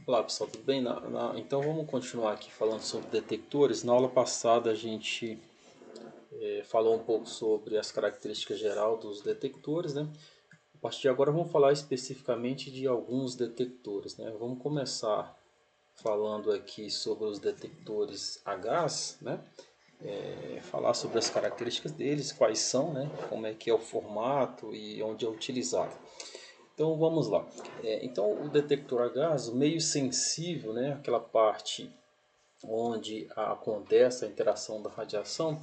Olá pessoal, tudo bem? Então vamos continuar aqui falando sobre detectores. Na aula passada a gente falou um pouco sobre as características geral dos detectores, né? A partir de agora vamos falar especificamente de alguns detectores, né? Vamos começar falando aqui sobre os detectores a gás, né? Falar sobre as características deles, quais são, né? Como é que é o formato e onde é utilizado. Então vamos lá. Então o detector a gás, o meio sensível, né, aquela parte onde acontece a interação da radiação,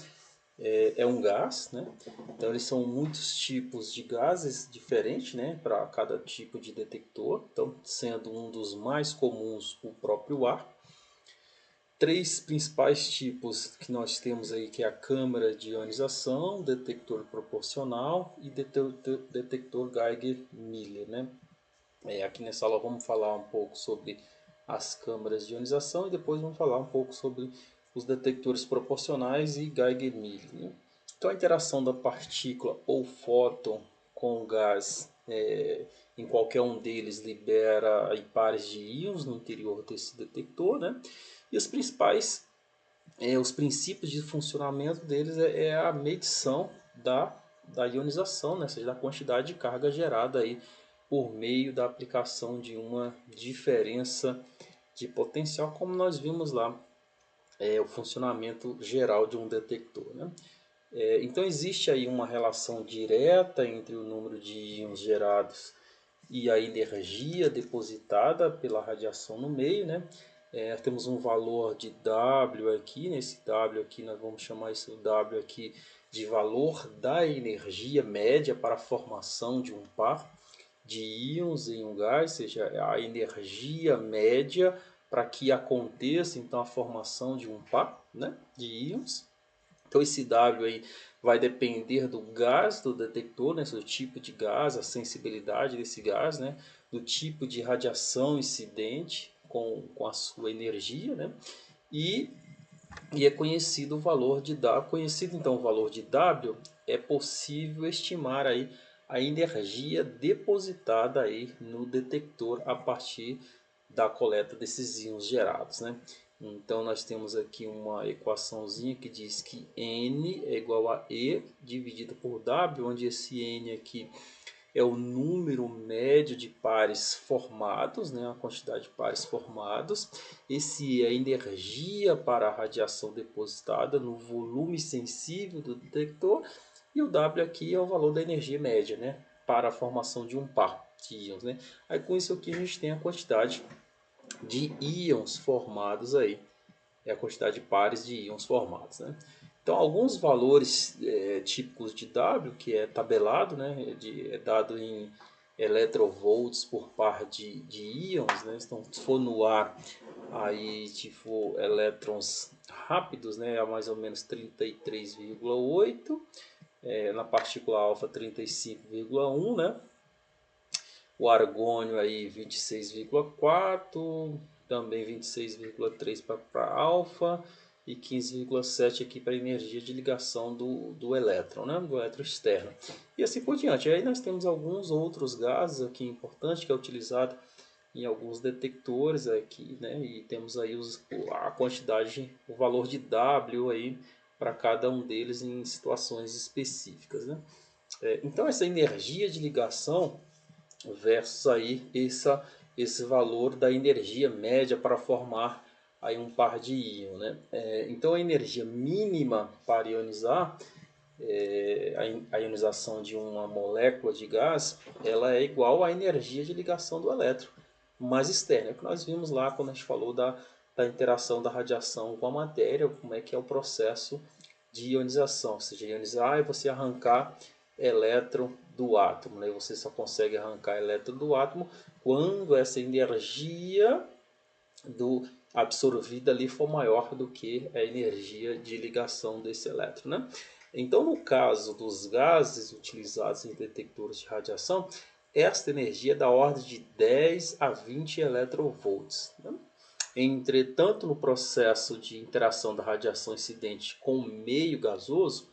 é um gás, né? Então eles são muitos tipos de gases diferentes, né, para cada tipo de detector. Então sendo um dos mais comuns o próprio ar. Três principais tipos que nós temos aí, que é a câmara de ionização, detector proporcional e detector Geiger-Müller, né? Aqui nessa aula vamos falar um pouco sobre as câmaras de ionização e depois vamos falar um pouco sobre os detectores proporcionais e Geiger-Müller, né? Então a interação da partícula ou fóton com o gás em qualquer um deles libera aí pares de íons no interior desse detector, né? E os princípios de funcionamento deles é a medição da ionização, né? Ou seja, da quantidade de carga gerada aí por meio da aplicação de uma diferença de potencial, como nós vimos lá, o funcionamento geral de um detector, né? Então existe aí uma relação direta entre o número de íons gerados e a energia depositada pela radiação no meio, né? Temos um valor de W aqui, nesse W aqui nós vamos chamar esse W aqui de valor da energia média para a formação de um par de íons em um gás, ou seja, a energia média para que aconteça então a formação de um par, né, de íons. Então esse W aí vai depender do gás do detector, né, do tipo de gás, a sensibilidade desse gás, né, do tipo de radiação incidente com a sua energia, né, e, e é conhecido o valor de W. Conhecido então o valor de W, é possível estimar aí a energia depositada aí no detector a partir da coleta desses íons gerados, né? Então nós temos aqui uma equaçãozinha que diz que N é igual a E dividido por W, onde esse N aqui é o número médio de pares formados, né, a quantidade de pares formados. Esse é a energia para a radiação depositada no volume sensível do detector. E o W aqui é o valor da energia média, né, para a formação de um par de íons, né? Aí com isso aqui a gente tem a quantidade de íons formados aí, é a quantidade de pares de íons formados, né? Então alguns valores típicos de W, que é tabelado, né, é dado em electrovolts por par de íons, né? Então se for no ar, aí tipo elétrons rápidos, né, é mais ou menos 33,8, na partícula alfa 35,1, né? O argônio aí 26,4, também 26,3 para alfa e 15,7 aqui para energia de ligação do elétron, né? Do elétron externo. E assim por diante. Aí nós temos alguns outros gases aqui importantes que é utilizado em alguns detectores aqui, né? E temos aí a quantidade, o valor de W aí para cada um deles em situações específicas, né? Então essa energia de ligação versus aí esse valor da energia média para formar aí um par de íon, né? Então a energia mínima para ionizar, a ionização de uma molécula de gás, ela é igual à energia de ligação do elétron mais externa, que nós vimos lá quando a gente falou da interação da radiação com a matéria, como é que é o processo de ionização, ou seja, ionizar é você arrancar elétron do átomo, né? Você só consegue arrancar elétron do átomo quando essa energia absorvida ali for maior do que a energia de ligação desse elétron, né? Então, no caso dos gases utilizados em detectores de radiação, esta energia é da ordem de 10 a 20 electrovolts, né? Entretanto, no processo de interação da radiação incidente com o meio gasoso,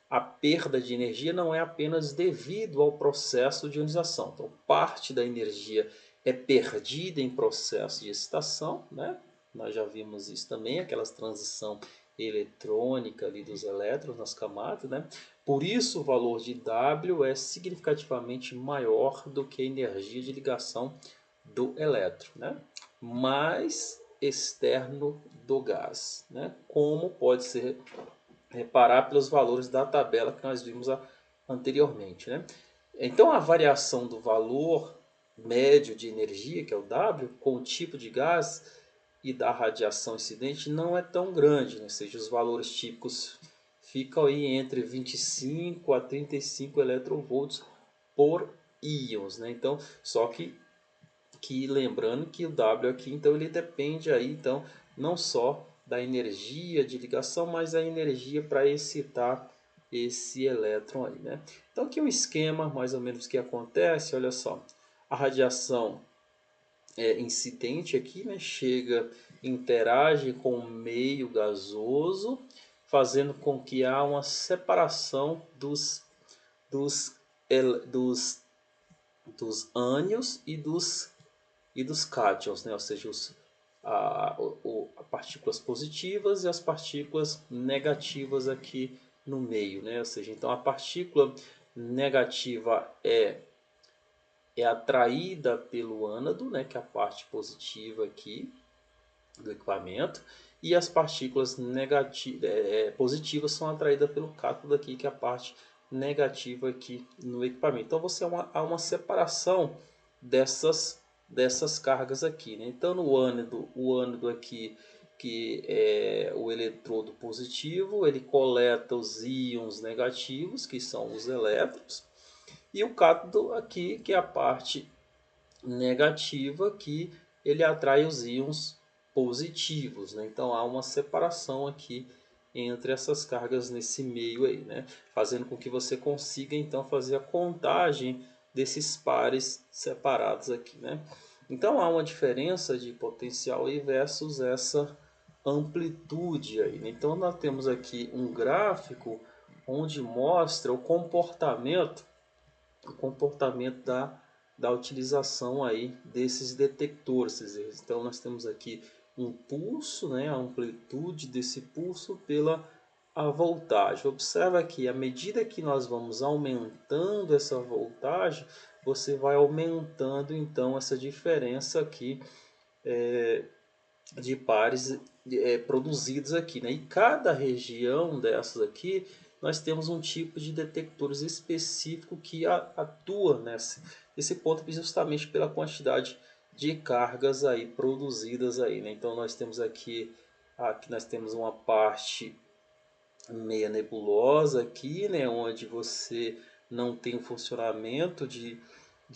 a perda de energia não é apenas devido ao processo de ionização. Então, parte da energia é perdida em processo de excitação, né? Nós já vimos isso também, aquela transição eletrônica ali dos elétrons nas camadas, né? Por isso o valor de W é significativamente maior do que a energia de ligação do elétron, né? Mais externo do gás, né? Como pode ser reparar pelos valores da tabela que nós vimos anteriormente, né? Então a variação do valor médio de energia, que é o W, com o tipo de gás e da radiação incidente não é tão grande, né? Ou seja, os valores típicos ficam aí entre 25 a 35 eletronvolts por íons, né? Então, só que lembrando que o W aqui, então ele depende aí, então, não só da energia de ligação, mas a energia para excitar esse elétron aí, né? Então aqui o esquema, mais ou menos, que acontece, olha só, a radiação incidente aqui, né, chega, interage com o meio gasoso, fazendo com que há uma separação dos, dos, dos ânions e dos cátions, né? Ou seja, as partículas positivas e as partículas negativas aqui no meio, né? Ou seja, então a partícula negativa é atraída pelo ânodo, né? Que é a parte positiva aqui do equipamento, e as partículas positivas são atraídas pelo cátodo aqui, que é a parte negativa aqui no equipamento. Então você há uma separação dessas cargas aqui, né? Então no ânodo, o ânodo aqui, que é o eletrodo positivo, ele coleta os íons negativos, que são os elétrons, e o cátodo aqui, que é a parte negativa, que ele atrai os íons positivos, né? Então há uma separação aqui entre essas cargas nesse meio aí, né? Fazendo com que você consiga então fazer a contagem desses pares separados aqui, né? Então há uma diferença de potencial aí versus essa amplitude aí, né? Então nós temos aqui um gráfico onde mostra o comportamento da utilização aí desses detectores. Então nós temos aqui um pulso, né, a amplitude desse pulso pela a voltagem. Observa que à medida que nós vamos aumentando essa voltagem, você vai aumentando então essa diferença aqui de pares produzidos aqui, né? E cada região dessas aqui nós temos um tipo de detectores específico que atua nesse ponto justamente pela quantidade de cargas aí produzidas aí, né? Então nós temos aqui nós temos uma parte meia nebulosa aqui, né, onde você não tem o funcionamento de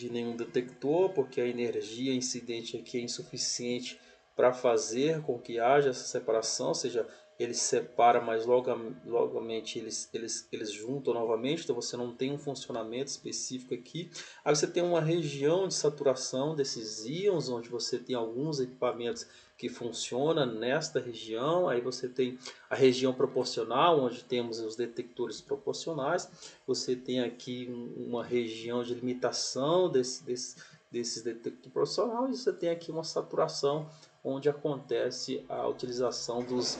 nenhum detector, porque a energia incidente aqui é insuficiente para fazer com que haja essa separação, ou seja, ele separa, mas logamente eles juntam novamente, então você não tem um funcionamento específico aqui. Aí você tem uma região de saturação desses íons, onde você tem alguns equipamentos que funcionam nesta região, aí você tem a região proporcional, onde temos os detectores proporcionais, você tem aqui uma região de limitação desses detectores proporcionais, e você tem aqui uma saturação onde acontece a utilização dos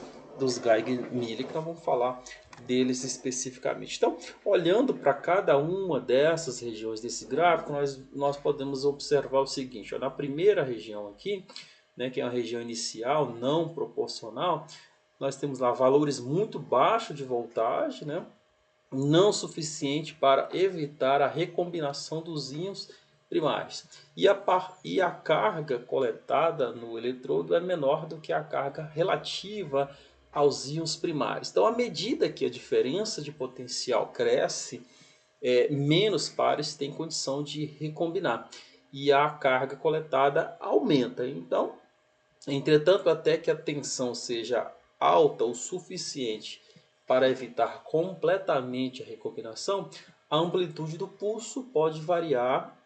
Geiger-Müller, que nós vamos falar deles especificamente. Então, olhando para cada uma dessas regiões desse gráfico, nós podemos observar o seguinte, ó, na primeira região aqui, né, que é a região inicial não proporcional, nós temos lá valores muito baixos de voltagem, né, não suficiente para evitar a recombinação dos íons primários. E a carga coletada no eletrodo é menor do que a carga relativa aos íons primários. Então, à medida que a diferença de potencial cresce, menos pares têm condição de recombinar. E a carga coletada aumenta. Então, entretanto, até que a tensão seja alta o suficiente para evitar completamente a recombinação, a amplitude do pulso pode variar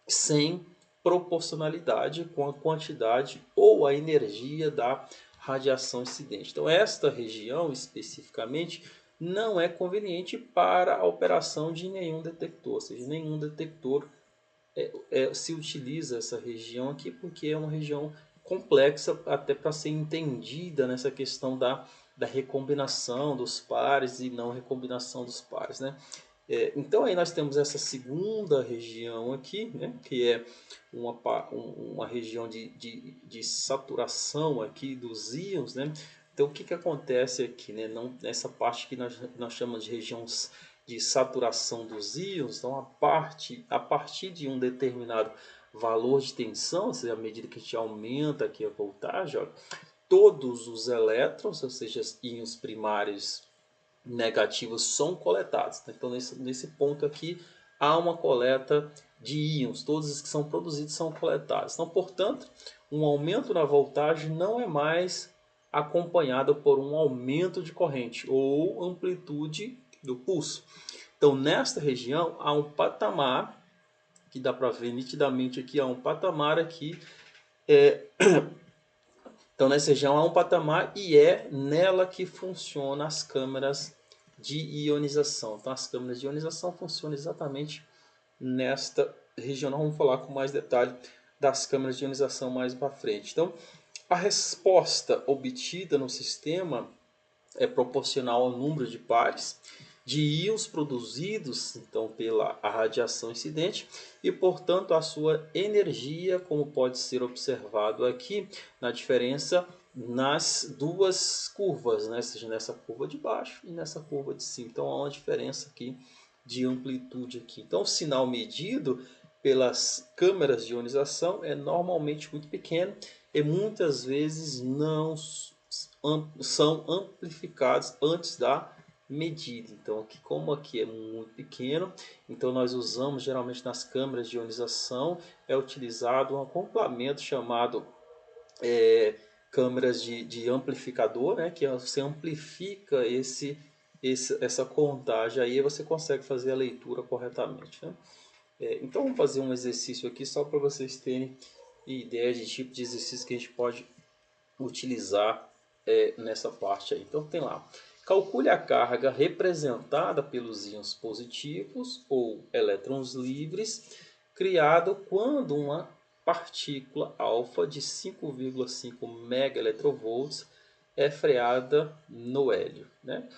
sem proporcionalidade com a quantidade ou a energia da radiação incidente. Então, esta região especificamente não é conveniente para a operação de nenhum detector, ou seja, nenhum detector se utiliza essa região aqui porque é uma região complexa até para ser entendida nessa questão da recombinação dos pares e não recombinação dos pares, né? Então aí nós temos essa segunda região aqui, né, que é uma região de saturação aqui dos íons, né? Então o que acontece aqui, né? Nessa parte que nós chamamos de região de saturação dos íons, então a partir de um determinado valor de tensão, ou seja, à medida que a gente aumenta aqui a voltagem, ó, todos os elétrons, ou seja, os íons primários negativos são coletados. Então, nesse ponto aqui, há uma coleta de íons. Todos os que são produzidos são coletados. Então, portanto, um aumento na voltagem não é mais acompanhado por um aumento de corrente ou amplitude do pulso. Então, nesta região, há um patamar, que dá para ver nitidamente aqui, há um patamar aqui. Então, nessa região há um patamar e é nela que funcionam as câmeras de ionização. Então, as câmeras de ionização funcionam exatamente nesta região. Nós vamos falar com mais detalhe das câmeras de ionização mais para frente. Então, a resposta obtida no sistema é proporcional ao número de pares de íons produzidos então pela radiação incidente e, portanto, a sua energia, como pode ser observado aqui na diferença nas duas curvas, né? Ou seja, nessa curva de baixo e nessa curva de cima. Então há uma diferença aqui de amplitude aqui. Então o sinal medido pelas câmeras de ionização é normalmente muito pequeno e muitas vezes não são amplificados antes da medida. Então, aqui, como aqui é muito pequeno, então nós usamos geralmente nas câmeras de ionização é utilizado um acoplamento chamado câmeras de amplificador, né, que você amplifica essa contagem aí você consegue fazer a leitura corretamente, né? Então vamos fazer um exercício aqui só para vocês terem ideia de tipo de exercício que a gente pode utilizar nessa parte aí. Então tem lá, calcule a carga representada pelos íons positivos ou elétrons livres criado quando uma partícula alfa de 5,5 MeV é freada no hélio, né?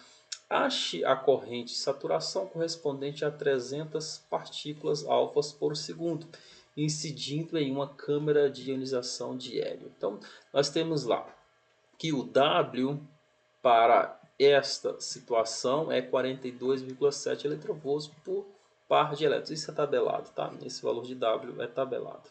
Ache a corrente de saturação correspondente a 300 partículas alfas por segundo, incidindo em uma câmara de ionização de hélio. Então, nós temos lá que o W para esta situação é 42,7 eletronvolts por par de elétrons. Isso é tabelado, tá? Esse valor de W é tabelado.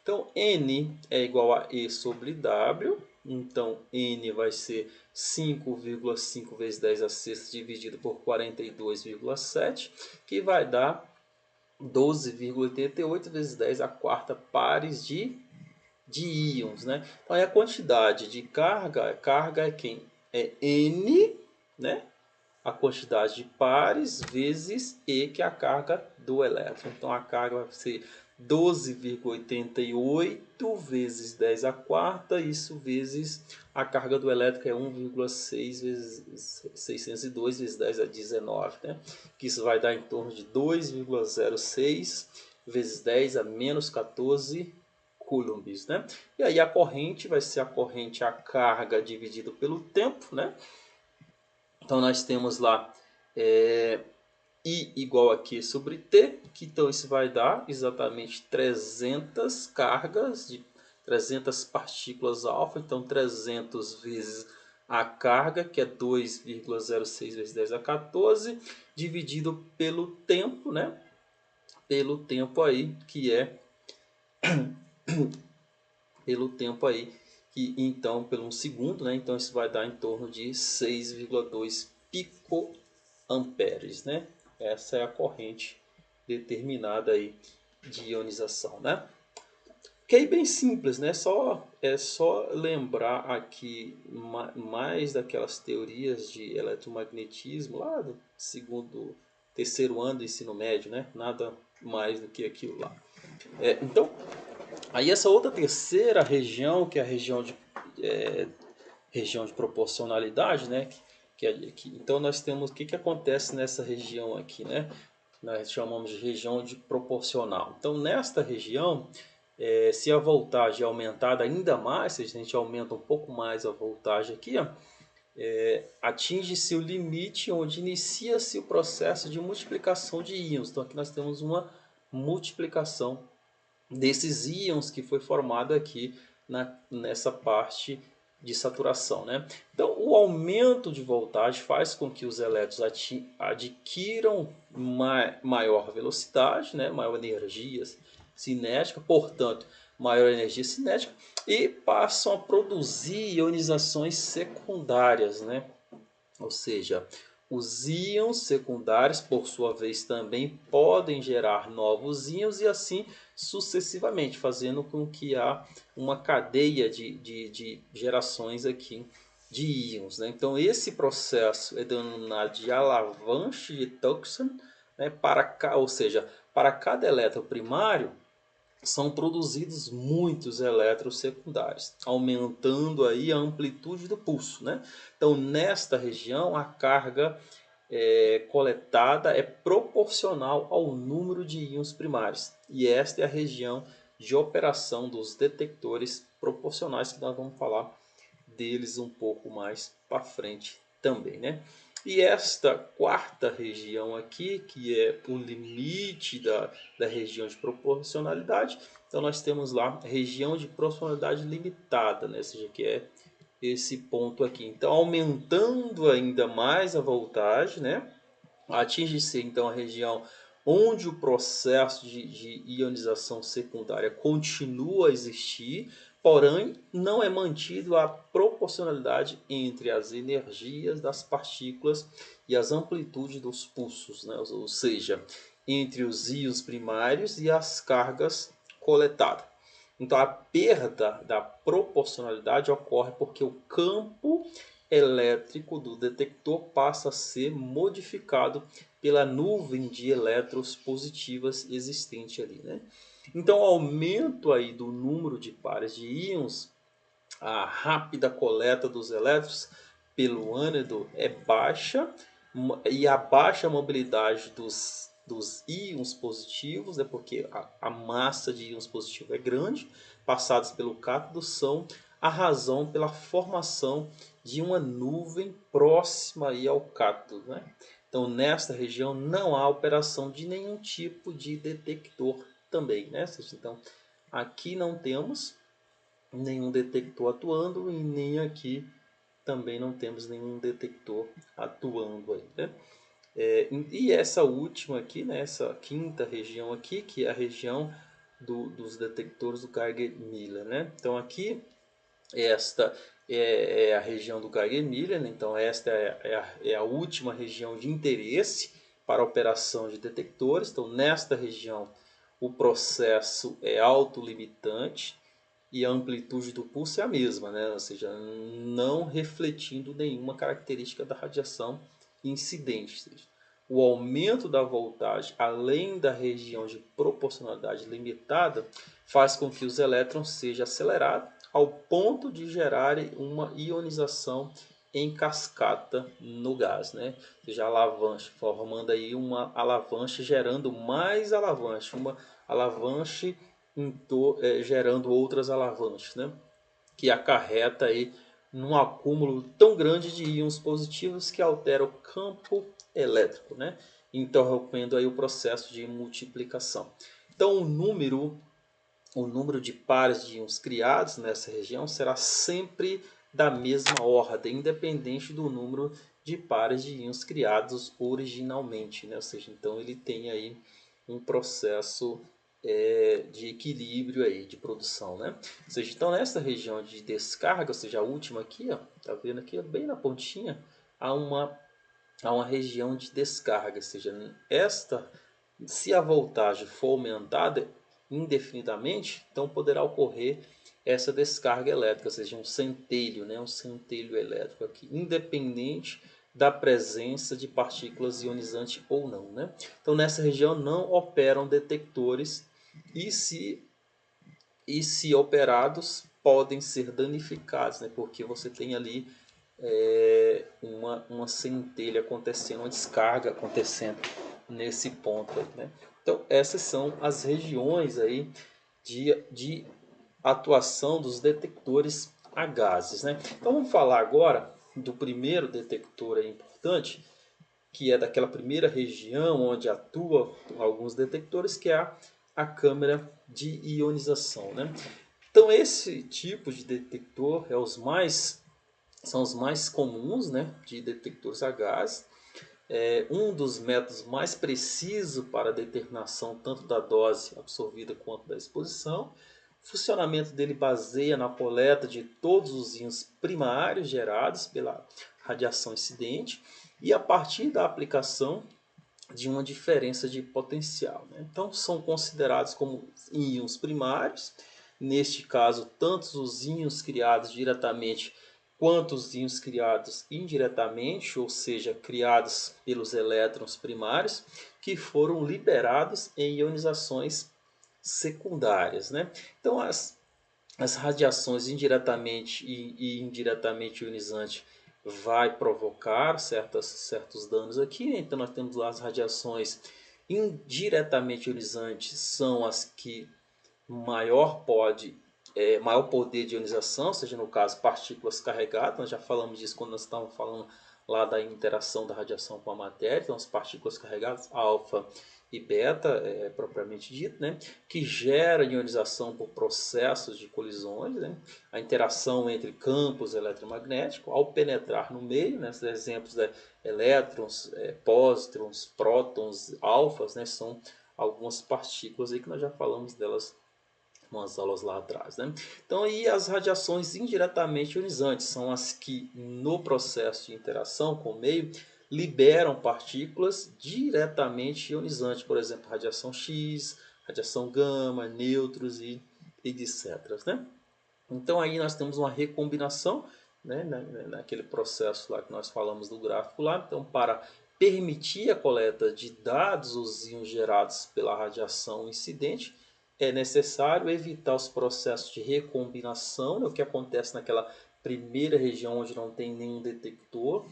Então, N é igual a E sobre W. Então, N vai ser 5,5 vezes 10 a sexta dividido por 42,7, que vai dar 12,88 vezes 10 a quarta pares de íons, né? Então, a quantidade de carga é quem? É N, né? A quantidade de pares vezes E, que é a carga do elétron. Então, a carga vai ser 12,88 vezes 10 a quarta, isso vezes a carga do elétron, que é 1,6 vezes 602 vezes 10 a 19, né? Que isso vai dar em torno de 2,06 vezes 10 a menos 14 coulombs, né? E aí a corrente vai ser a carga dividido pelo tempo, né? Então nós temos lá I igual a Q sobre T, que então isso vai dar exatamente 300 cargas de 300 partículas alfa, então 300 vezes a carga, que é 2,06 vezes 10 a 14, dividido pelo tempo, né? Pelo tempo aí, que é pelo tempo aí, que então pelo 1 segundo, né? Então isso vai dar em torno de 6,2 picoamperes, né? Essa é a corrente determinada aí de ionização, né? Que é bem simples, né? É só lembrar aqui mais daquelas teorias de eletromagnetismo lá do terceiro ano do ensino médio, né? Nada mais do que aquilo lá. Então, aí essa outra terceira região, que é a região de proporcionalidade, né? Então nós temos o que acontece nessa região aqui, né? nós chamamos de região de proporcional. Então, nesta região, se a voltagem é aumentada ainda mais, se a gente aumenta um pouco mais a voltagem aqui, ó, atinge-se o limite onde inicia-se o processo de multiplicação de íons. Então, aqui nós temos uma multiplicação desses íons que foi formado aqui nessa parte de saturação, né? Então, o aumento de voltagem faz com que os elétrons adquiram maior velocidade, né? Maior energia cinética, portanto, maior energia cinética, e passam a produzir ionizações secundárias, né? Ou seja, os íons secundários, por sua vez, também podem gerar novos íons e assim sucessivamente, fazendo com que há uma cadeia de gerações aqui de íons, né? Então, esse processo é denominado de alavanche de Thomson, né? Ou seja, para cada elétron primário, são produzidos muitos elétrons secundários, aumentando aí a amplitude do pulso, né? Então, nesta região, a carga coletada é proporcional ao número de íons primários. E esta é a região de operação dos detectores proporcionais, que nós vamos falar deles um pouco mais para frente também, né? E esta quarta região aqui, que é o limite da região de proporcionalidade, então nós temos lá a região de proporcionalidade limitada, né? Ou seja, que é esse ponto aqui. Então, aumentando ainda mais a voltagem, né? Atinge-se então a região onde o processo de ionização secundária continua a existir, porém não é mantido a proporcionalidade entre as energias das partículas e as amplitudes dos pulsos, né? Ou seja, entre os íons primários e as cargas coletadas. Então a perda da proporcionalidade ocorre porque o campo elétrico do detector passa a ser modificado pela nuvem de elétrons positivas existente ali, né? Então, o aumento aí do número de pares de íons, a rápida coleta dos elétrons pelo ânodo é baixa e a baixa mobilidade dos íons positivos, né, porque a massa de íons positivos é grande, passados pelo cátodo, são a razão pela formação de uma nuvem próxima aí ao cátodo, né? Então, nesta região não há operação de nenhum tipo de detector também, né? Então, aqui não temos nenhum detector atuando e nem aqui também não temos nenhum detector atuando aí, né? E essa última aqui, né, essa quinta região aqui, que é a região dos detectores do Geiger-Miller, né? Então aqui esta é a região do Geiger-Miller, né? Então esta é a última região de interesse para a operação de detectores. Então nesta região o processo é autolimitante e a amplitude do pulso é a mesma, né? Ou seja, não refletindo nenhuma característica da radiação incidente. Ou seja, o aumento da voltagem, além da região de proporcionalidade limitada, faz com que os elétrons sejam acelerados ao ponto de gerarem uma ionização em cascata no gás, né? Ou seja, alavanche, formando aí uma alavanche gerando mais alavanche, uma alavanche gerando outras alavanches, né? Que acarreta aí num acúmulo tão grande de íons positivos que altera o campo elétrico, né? Interrompendo aí o processo de multiplicação. Então o número de pares de íons criados nessa região será sempre da mesma ordem, independente do número de pares de íons criados originalmente, né? Ou seja, então ele tem aí um processo de equilíbrio aí, de produção, né? Ou seja, então nessa região de descarga, ou seja, a última aqui, ó, tá vendo aqui, bem na pontinha, há uma região de descarga, ou seja, se a voltagem for aumentada indefinidamente, então poderá ocorrer essa descarga elétrica, ou seja, um centelho, né? Um centelho elétrico aqui, independente da presença de partículas ionizantes ou não, né? Então nessa região não operam detectores e se operados podem ser danificados, né? Porque você tem ali uma centelha acontecendo, uma descarga acontecendo nesse ponto aí, né? Então essas são as regiões aí de atuação dos detectores a gases, né? Então vamos falar agora do primeiro detector aí importante, que é daquela primeira região onde atuam alguns detectores, que é a câmara de ionização, né? Então esse tipo de detector são os mais comuns, né, de detectores a gás. É um dos métodos mais precisos para a determinação tanto da dose absorvida quanto da exposição. O funcionamento dele baseia na coleta de todos os íons primários gerados pela radiação incidente e a partir da aplicação de uma diferença de potencial, né? Então são considerados como íons primários, neste caso tanto os íons criados diretamente quanto os íons criados indiretamente, ou seja, criados pelos elétrons primários, que foram liberados em ionizações secundárias, né? Então as radiações indiretamente e indiretamente ionizantes vai provocar certos danos aqui. Então nós temos lá as radiações indiretamente ionizantes, são as que maior poder de ionização, seja no caso partículas carregadas. Nós já falamos disso quando nós estávamos falando lá da interação da radiação com a matéria. Então as partículas carregadas, alfa e beta, propriamente dito, né, que gera ionização por processos de colisões, né, a interação entre campos eletromagnéticos ao penetrar no meio, né, exemplos de elétrons, pósitrons, prótons, alfas, né, são algumas partículas aí que nós já falamos delas umas aulas lá atrás, né? Então, e as radiações indiretamente ionizantes são as que, no processo de interação com o meio, liberam partículas diretamente ionizantes, por exemplo, radiação X, radiação gama, nêutrons e etc. Né? Então, aí nós temos uma recombinação, né, naquele processo lá que nós falamos do gráfico lá. Então, para permitir a coleta de dados, os íons gerados pela radiação incidente, é necessário evitar os processos de recombinação, né, o que acontece naquela primeira região onde não tem nenhum detector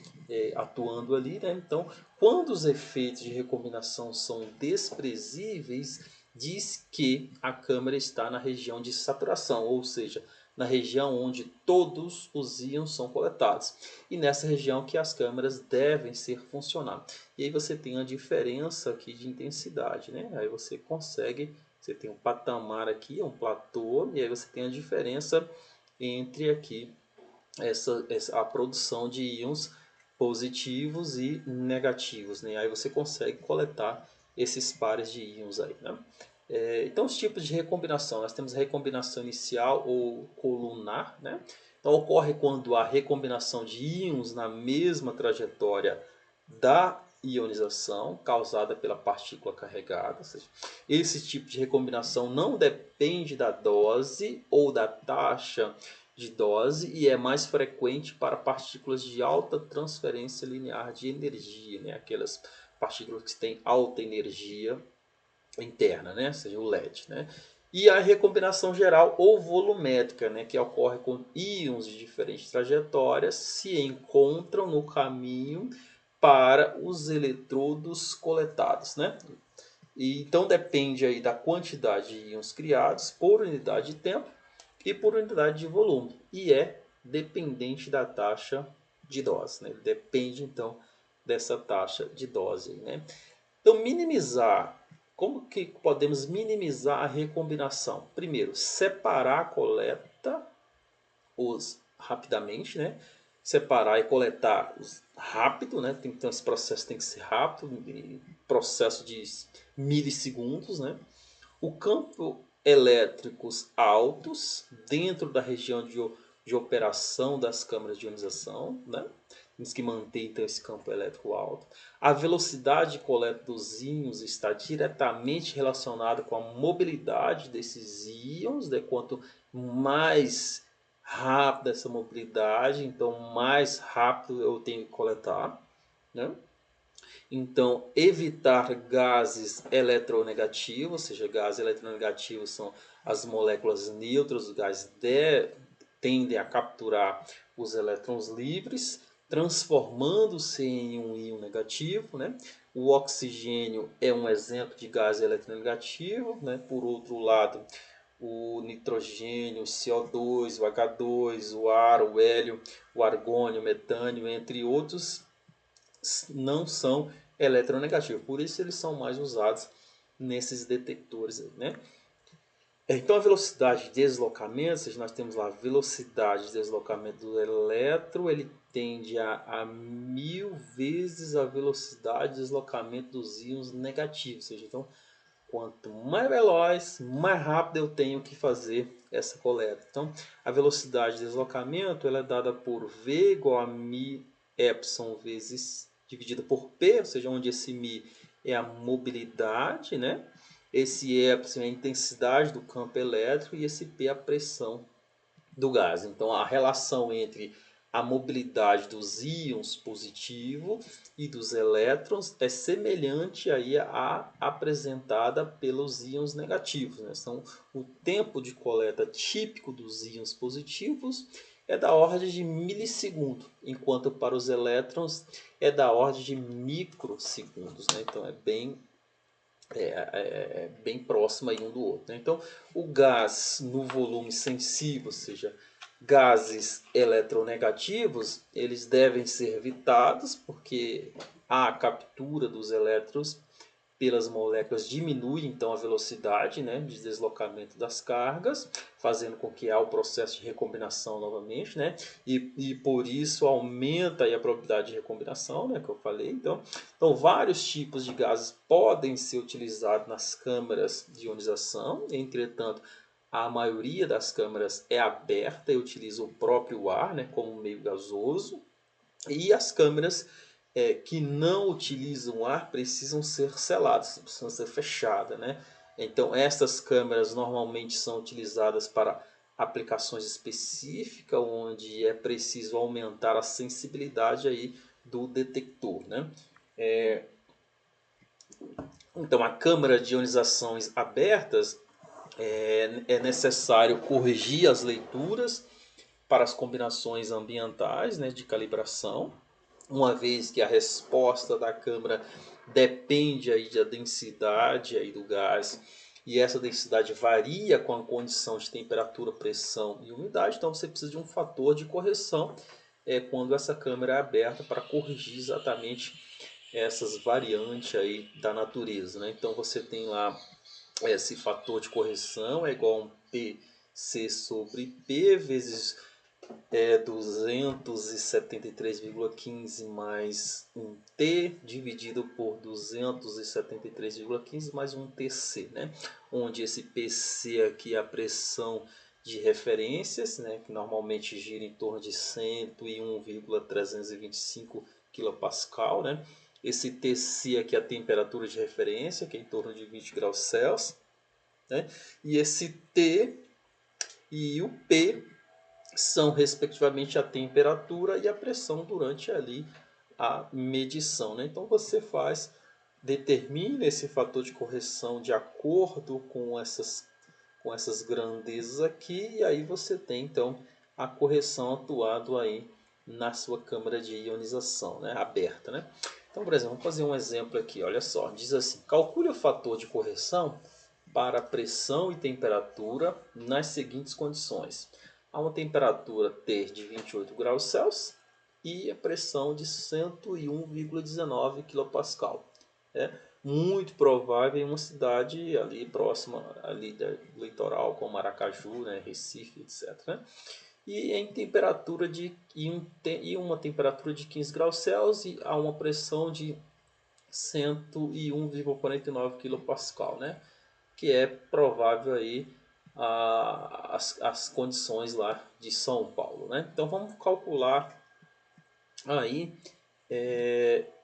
atuando ali, né? Então, quando os efeitos de recombinação são desprezíveis, diz que a câmara está na região de saturação, ou seja, na região onde todos os íons são coletados. E nessa região que as câmeras devem ser funcionar. E aí você tem a diferença aqui de intensidade, né? Aí você tem um patamar aqui, um platô, e aí você tem a diferença entre aqui a produção de íons positivos e negativos, né? Aí você consegue coletar esses pares de íons aí, né? Então os tipos de recombinação, nós temos a recombinação inicial ou colunar, né? Então ocorre quando há recombinação de íons na mesma trajetória da ionização causada pela partícula carregada. Ou seja, esse tipo de recombinação não depende da dose ou da taxa de dose e é mais frequente para partículas de alta transferência linear de energia, né? Aquelas partículas que têm alta energia interna, né? Ou seja, o LED, né? E a recombinação geral ou volumétrica, né? Que ocorre com íons de diferentes trajetórias se encontram no caminho para os eletrodos coletados, né? E então depende aí da quantidade de íons criados por unidade de tempo e por unidade de volume, e é dependente da taxa de dose, né? Depende então dessa taxa de dose, né? Então como que podemos minimizar a recombinação? Primeiro, separar a coleta rapidamente, né? Separar e coletar rápido, né? Então esse processo tem que ser rápido, processo de milissegundos, né? O campo elétricos altos dentro da região de operação das câmaras de ionização, né? Temos que manter então esse campo elétrico alto. A velocidade de coleta dos íons está diretamente relacionada com a mobilidade desses íons, né? Quanto mais rápida essa mobilidade, então mais rápido eu tenho que coletar, né? Então, evitar gases eletronegativos, ou seja, gases eletronegativos são as moléculas neutras, os gases tendem a capturar os elétrons livres. transformando-se em um íon negativo, né? O oxigênio é um exemplo de gás eletronegativo, né? Por outro lado, o nitrogênio, o CO2, o H2, o ar, o hélio, o argônio, o metânio, entre outros, não são eletronegativos. Por isso eles são mais usados nesses detectores, né? Então a velocidade de deslocamento, se nós temos lá a velocidade de deslocamento do elétron, ele tende a 1000 vezes a velocidade de deslocamento dos íons negativos. Ou seja, então, quanto mais veloz, mais rápido eu tenho que fazer essa coleta. Então, a velocidade de deslocamento ela é dada por V igual a μ epsilon vezes dividido por P, ou seja, onde esse μ é a mobilidade, né? Esse epsilon é a intensidade do campo elétrico e esse P é a pressão do gás. Então, a relação entre a mobilidade dos íons positivo e dos elétrons é semelhante aí à apresentada pelos íons negativos, né? Então, o tempo de coleta típico dos íons positivos é da ordem de milissegundo, enquanto para os elétrons é da ordem de microsegundos, né? Então, é bem próximo aí um do outro, né? Então, o gás no volume sensível, ou seja, gases eletronegativos, eles devem ser evitados porque a captura dos elétrons pelas moléculas diminui então a velocidade, né, de deslocamento das cargas, fazendo com que há o processo de recombinação novamente, né, e por isso aumenta aí a probabilidade de recombinação, né, que eu falei. Então vários tipos de gases podem ser utilizados nas câmaras de ionização, entretanto a maioria das câmaras é aberta e utiliza o próprio ar, né, como meio gasoso, e as câmeras que não utilizam ar precisam ser seladas, precisam ser fechadas, né? Então essas câmeras normalmente são utilizadas para aplicações específicas, onde é preciso aumentar a sensibilidade aí do detector, né? Então a câmara de ionizações abertas é necessário corrigir as leituras para as combinações ambientais, né, de calibração, uma vez que a resposta da câmara depende aí da densidade aí do gás e essa densidade varia com a condição de temperatura, pressão e umidade, então você precisa de um fator de correção quando essa câmara é aberta para corrigir exatamente essas variantes aí da natureza, né? Então você tem lá esse fator de correção é igual a um PC sobre P vezes 273,15 mais um T dividido por 273,15 mais um TC, né? Onde esse PC aqui é a pressão de referências, né? Que normalmente gira em torno de 101,325 kPa, né? Esse TC aqui é a temperatura de referência, que é em torno de 20 graus Celsius, né? E esse T e o P são respectivamente a temperatura e a pressão durante ali a medição, né? Então você determina esse fator de correção de acordo com essas grandezas aqui e aí você tem então a correção atuada aí na sua câmara de ionização, né? Aberta, né? Então, por exemplo, vamos fazer um exemplo aqui, olha só, diz assim, calcule o fator de correção para pressão e temperatura nas seguintes condições. Há uma temperatura T de 28 graus Celsius e a pressão de 101,19 kPa. É muito provável em uma cidade ali próxima ali do litoral, como Aracaju, né, Recife, etc. Né? E em temperatura e uma temperatura de 15 graus Celsius e há uma pressão de 101,49 kPa, né? Que é provável aí as condições lá de São Paulo, né? Então vamos calcular aí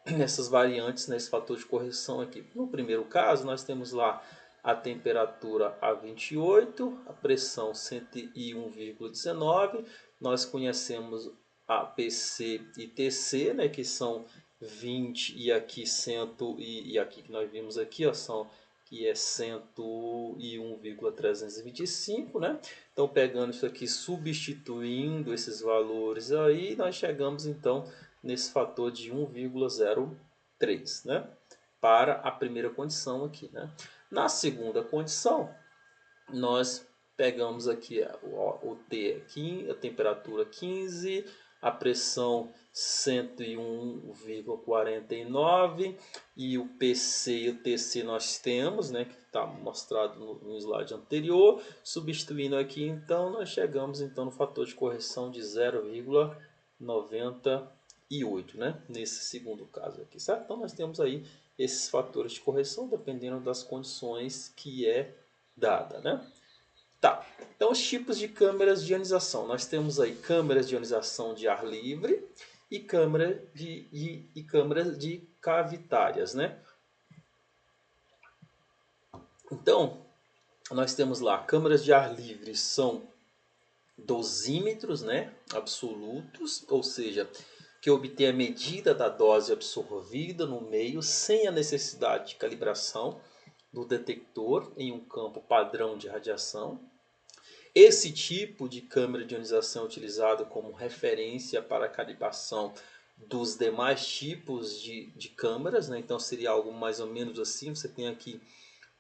essas variantes nesse fator de correção aqui. No primeiro caso nós temos lá a temperatura a 28, a pressão 101,19, nós conhecemos a PC e TC, né, que são 20 e aqui 100 e aqui que nós vimos aqui, ó, que é 101,325, né? Então pegando isso aqui, substituindo esses valores aí, nós chegamos então nesse fator de 1,03, né? Para a primeira condição aqui, né? Na segunda condição, nós pegamos aqui o T aqui, a temperatura 15, a pressão 101,49 e o PC e o TC nós temos, né, que está mostrado no slide anterior. Substituindo aqui, então, nós chegamos então no fator de correção de 0,98, né, nesse segundo caso aqui, certo? Então nós temos aí esses fatores de correção dependendo das condições que é dada, né? Tá, então os tipos de câmeras de ionização. Nós temos aí câmeras de ionização de ar livre e câmeras de cavitárias, né? Então, nós temos lá câmeras de ar livre, são dosímetros, né, absolutos, ou seja, que obtém a medida da dose absorvida no meio sem a necessidade de calibração do detector em um campo padrão de radiação. Esse tipo de câmera de ionização é utilizado como referência para a calibração dos demais tipos de câmeras, né? Então seria algo mais ou menos assim. Você tem aqui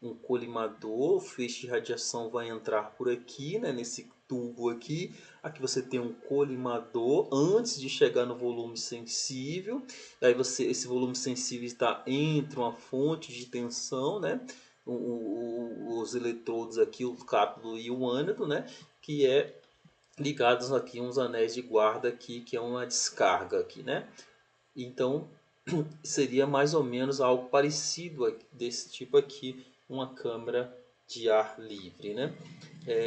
um colimador, o feixe de radiação vai entrar por aqui, né? Nesse tubo aqui. Aqui você tem um colimador antes de chegar no volume sensível. Aí esse volume sensível está entre uma fonte de tensão, né? Os eletrodos aqui, o cátodo e o ânodo, né? Que é ligados aqui uns anéis de guarda aqui, que é uma descarga aqui, né? Então seria mais ou menos algo parecido desse tipo aqui, uma câmara de ar livre, né?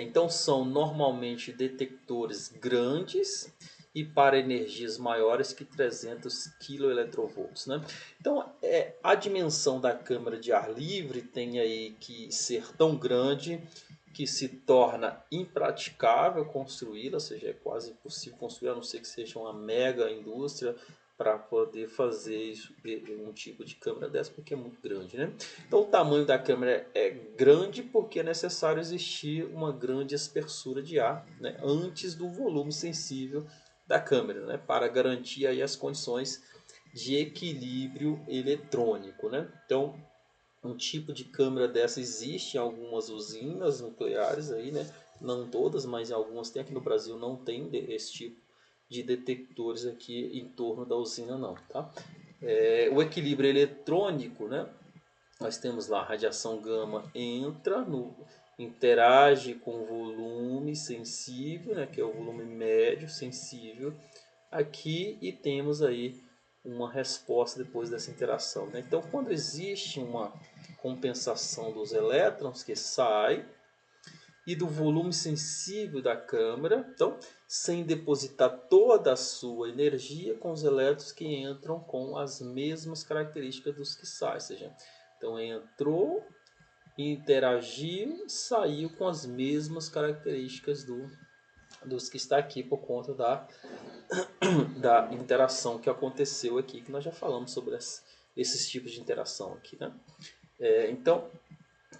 Então são normalmente detectores grandes e para energias maiores que 300 kV, né? Então a dimensão da câmara de ar livre tem aí que ser tão grande que se torna impraticável construí-la, ou seja, é quase impossível construir, a não ser que seja uma mega indústria para poder fazer um tipo de câmera dessa, porque é muito grande, né? Então o tamanho da câmera é grande porque é necessário existir uma grande espessura de ar, né, antes do volume sensível da câmera, né, para garantir aí as condições de equilíbrio eletrônico, né? Então um tipo de câmera dessa existe em algumas usinas nucleares aí, né? Não todas, mas em algumas tem. Aqui no Brasil não tem esse tipo de detectores aqui em torno da usina não, tá? O equilíbrio eletrônico, né? Nós temos lá a radiação gama interage com o volume sensível, né? Que é o volume médio sensível aqui, e temos aí uma resposta depois dessa interação, né? Então quando existe uma compensação dos elétrons que sai e do volume sensível da câmara, então sem depositar toda a sua energia com os elétrons que entram com as mesmas características dos que saem, ou seja, então entrou, interagiu, saiu com as mesmas características dos que está aqui por conta da interação que aconteceu aqui, que nós já falamos sobre esses tipos de interação aqui, né? Então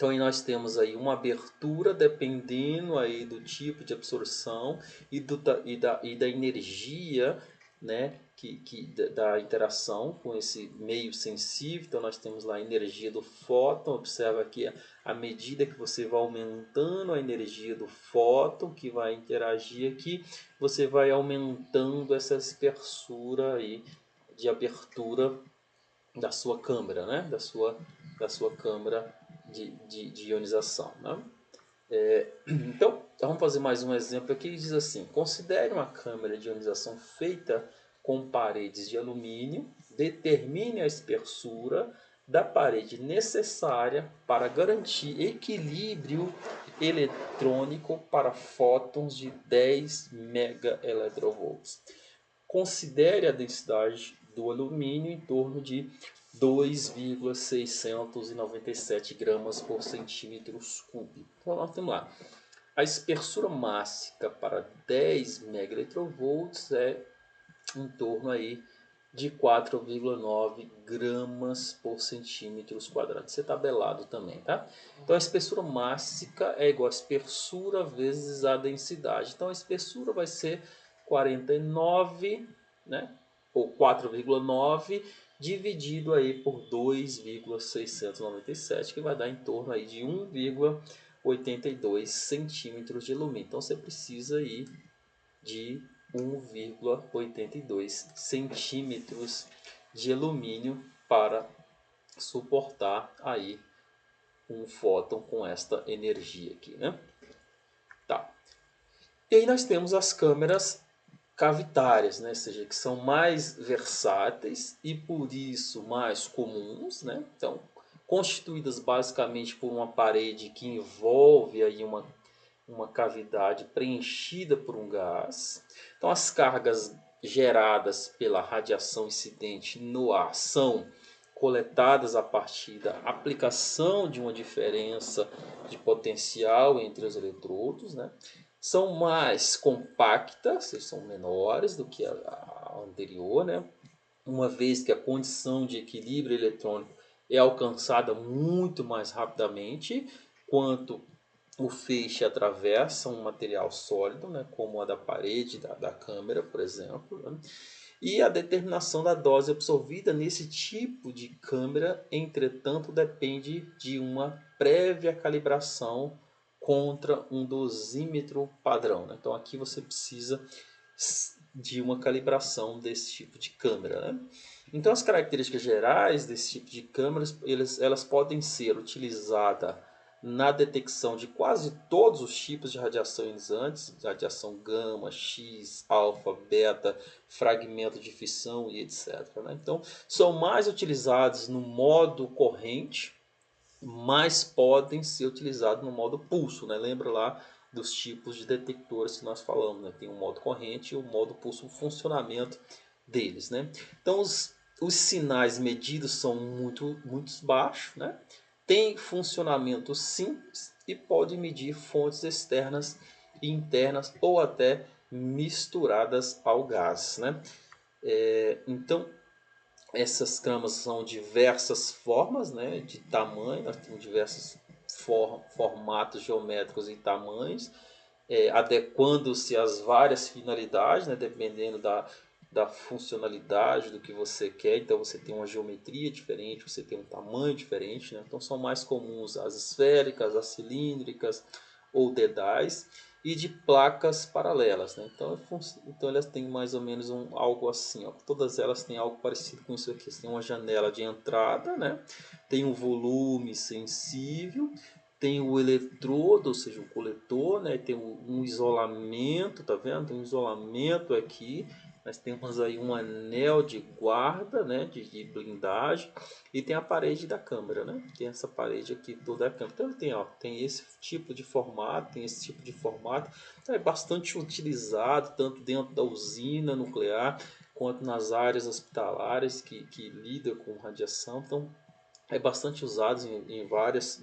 aí nós temos aí uma abertura dependendo aí do tipo de absorção e da energia, né, da interação com esse meio sensível. Então nós temos lá a energia do fóton. Observa aqui à medida que você vai aumentando a energia do fóton que vai interagir aqui, você vai aumentando essa espessura aí de abertura da sua câmara, né? Da sua câmara de ionização, né? Então, vamos fazer mais um exemplo aqui. Diz assim: considere uma câmara de ionização feita com paredes de alumínio, determine a espessura da parede necessária para garantir equilíbrio eletrônico para fótons de 10 MeV. Considere a densidade do alumínio em torno de 2,697 gramas por centímetro cúbico. Então nós temos lá a espessura máxima para 10 megaelectrovolts é em torno aí de 4,9 gramas por centímetros quadrados. Isso é tabelado também, tá? Então a espessura máxima é igual a espessura vezes a densidade. Então a espessura vai ser 49, né? ou 4,9 dividido aí por 2,697, que vai dar em torno aí de 1,82 centímetros de alumínio. Então você precisa aí de 1,82 centímetros de alumínio para suportar aí um fóton com esta energia aqui, né? Tá. E aí nós temos as câmeras cavitárias, né? Ou seja, que são mais versáteis e por isso mais comuns, né? Então, constituídas basicamente por uma parede que envolve aí uma cavidade preenchida por um gás. Então, as cargas geradas pela radiação incidente no ar são coletadas a partir da aplicação de uma diferença de potencial entre os eletrodos, né? São mais compactas, são menores do que a anterior, né? Uma vez que a condição de equilíbrio eletrônico é alcançada muito mais rapidamente quanto o feixe atravessa um material sólido, né, como a da parede da câmera, por exemplo, né? E a determinação da dose absorvida nesse tipo de câmera, entretanto, depende de uma prévia calibração contra um dosímetro padrão, né? Então aqui você precisa de uma calibração desse tipo de câmera, né? Então as características gerais desse tipo de câmeras, elas podem ser utilizadas na detecção de quase todos os tipos de radiação ionizantes, radiação gama, X, alfa, beta, fragmento de fissão e etc, né? Então são mais utilizados no modo corrente, mas podem ser utilizados no modo pulso, né? Lembra lá dos tipos de detectores que nós falamos, né? Tem o modo corrente e o modo pulso, o funcionamento deles, né? Então os sinais medidos são muito baixos, né? Tem funcionamento simples e pode medir fontes externas e internas ou até misturadas ao gás, né? Então essas camas são diversas formas, né, de tamanho, nós temos diversos formatos geométricos e tamanhos, adequando-se às várias finalidades, né, dependendo da funcionalidade do que você quer. Então você tem uma geometria diferente, você tem um tamanho diferente, né? Então são mais comuns as esféricas, as cilíndricas ou dedais e de placas paralelas, né? Então elas têm mais ou menos algo assim, ó. Todas elas têm algo parecido com isso aqui. Você tem uma janela de entrada, né? Tem um volume sensível, tem o eletrodo, ou seja, o coletor, né? Tem um isolamento, tá vendo? Tem um isolamento aqui. Nós temos aí um anel de guarda, né? de blindagem, e tem a parede da câmera, né? Tem essa parede aqui toda a câmera. Então tem esse tipo de formato, tem esse tipo de formato. Então é bastante utilizado tanto dentro da usina nuclear quanto nas áreas hospitalares que lidam com radiação. Então é bastante usado em vários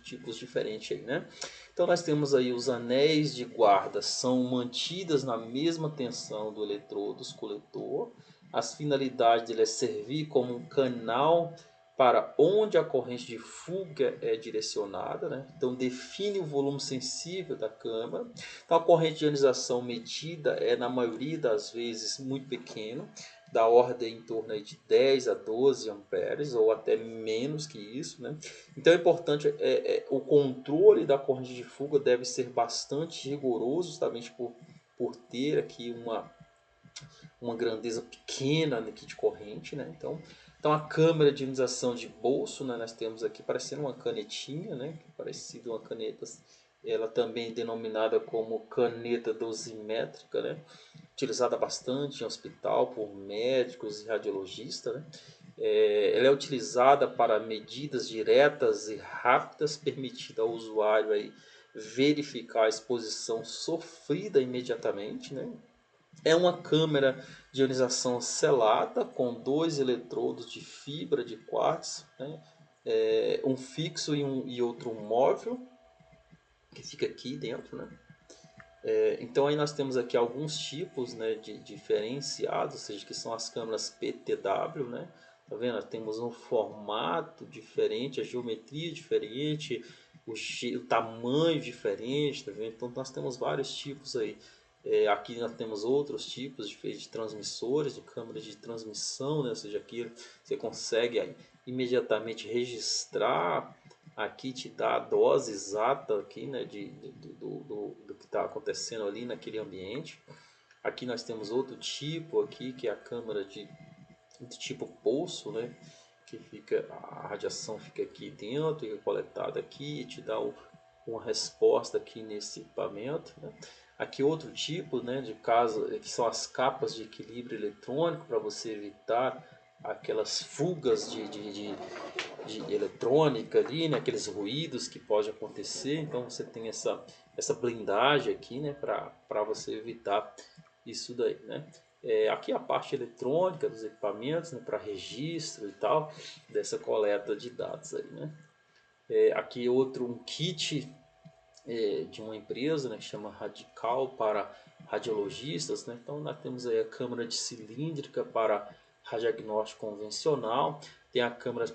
tipos diferentes aí, né? Então nós temos aí os anéis de guarda, são mantidas na mesma tensão do eletrodo coletor. As finalidades dele é servir como um canal para onde a corrente de fuga é direcionada, né? Então define o volume sensível da câmara. Então a corrente de ionização medida é na maioria das vezes muito pequena, da ordem em torno de 10 a 12 amperes ou até menos que isso, né? Então é importante, o controle da corrente de fuga deve ser bastante rigoroso, justamente por ter aqui uma grandeza pequena aqui de corrente, né? Então a câmera de ionização de bolso, né, nós temos aqui parecendo uma canetinha, né, parecida uma caneta, ela também denominada como caneta dosimétrica, né, utilizada bastante em hospital por médicos e radiologistas, né. Ela é utilizada para medidas diretas e rápidas, permitindo ao usuário aí verificar a exposição sofrida imediatamente, né. É uma câmera de ionização selada com dois eletrodos de fibra de quartzo, né? Um fixo e outro móvel que fica aqui dentro, né? Então aí nós temos aqui alguns tipos, né, de diferenciados, ou seja, que são as câmeras PTW, né? Tá vendo? Nós temos um formato diferente, a geometria diferente, o tamanho diferente, tá vendo? Então nós temos vários tipos aí Aqui nós temos outros tipos de transmissores, de câmeras de transmissão, né? Ou seja, aqui você consegue aí, imediatamente registrar, aqui te dá a dose exata aqui, né? Do que está acontecendo ali naquele ambiente. Aqui nós temos outro tipo aqui, que é a câmera de tipo pulso, né? Que fica, a radiação fica aqui dentro, fica coletada aqui e te dá uma resposta aqui nesse equipamento, né? Aqui outro tipo, né, de caso, que são as capas de equilíbrio eletrônico, para você evitar aquelas fugas de eletrônica ali, né, aqueles ruídos que podem acontecer. Então você tem essa blindagem aqui, né, para você evitar isso daí, né. Aqui a parte eletrônica dos equipamentos, né, para registro e tal, dessa coleta de dados aí, né. Aqui um kit de uma empresa, né, que chama Radical para radiologistas, né? Então nós temos aí a câmera de cilíndrica para radiagnóstico convencional, tem a câmera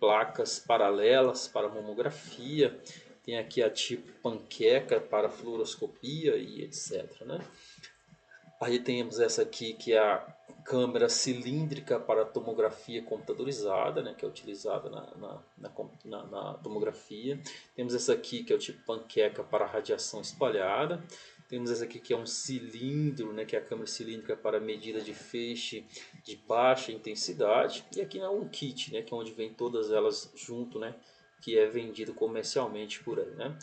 placas paralelas para mamografia, tem aqui a tipo panqueca para fluoroscopia e etc, né? Aí temos essa aqui que é a câmera cilíndrica para tomografia computadorizada, né, que é utilizada na tomografia. Temos essa aqui que é o tipo panqueca para radiação espalhada. Temos essa aqui que é um cilindro, né, que é a câmera cilíndrica para medida de feixe de baixa intensidade. E aqui é um kit, né, que é onde vem todas elas junto, né, que é vendido comercialmente por aí, né.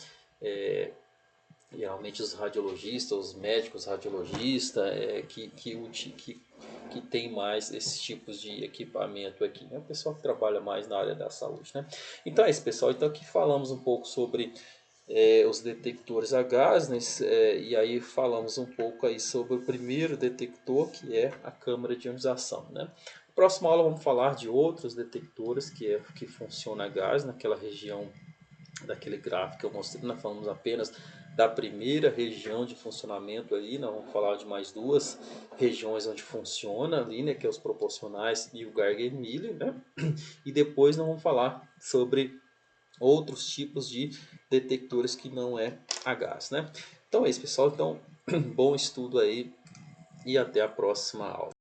Geralmente os radiologistas, os médicos radiologistas que tem mais esses tipos de equipamento aqui, né? O pessoal que trabalha mais na área da saúde, né? Então é isso, pessoal. Então aqui falamos um pouco sobre os detectores a gás, né? E aí falamos um pouco aí sobre o primeiro detector, que é a câmara de ionização, né? Na próxima aula vamos falar de outros detectores que funcionam a gás naquela região daquele gráfico que eu mostrei. Nós falamos apenas da primeira região de funcionamento ali, nós vamos falar de mais duas regiões onde funciona ali, né, que é os proporcionais e o Geiger Miller, né? E depois nós vamos falar sobre outros tipos de detectores que não é a gás, né? Então é isso, pessoal. Então, bom estudo aí e até a próxima aula.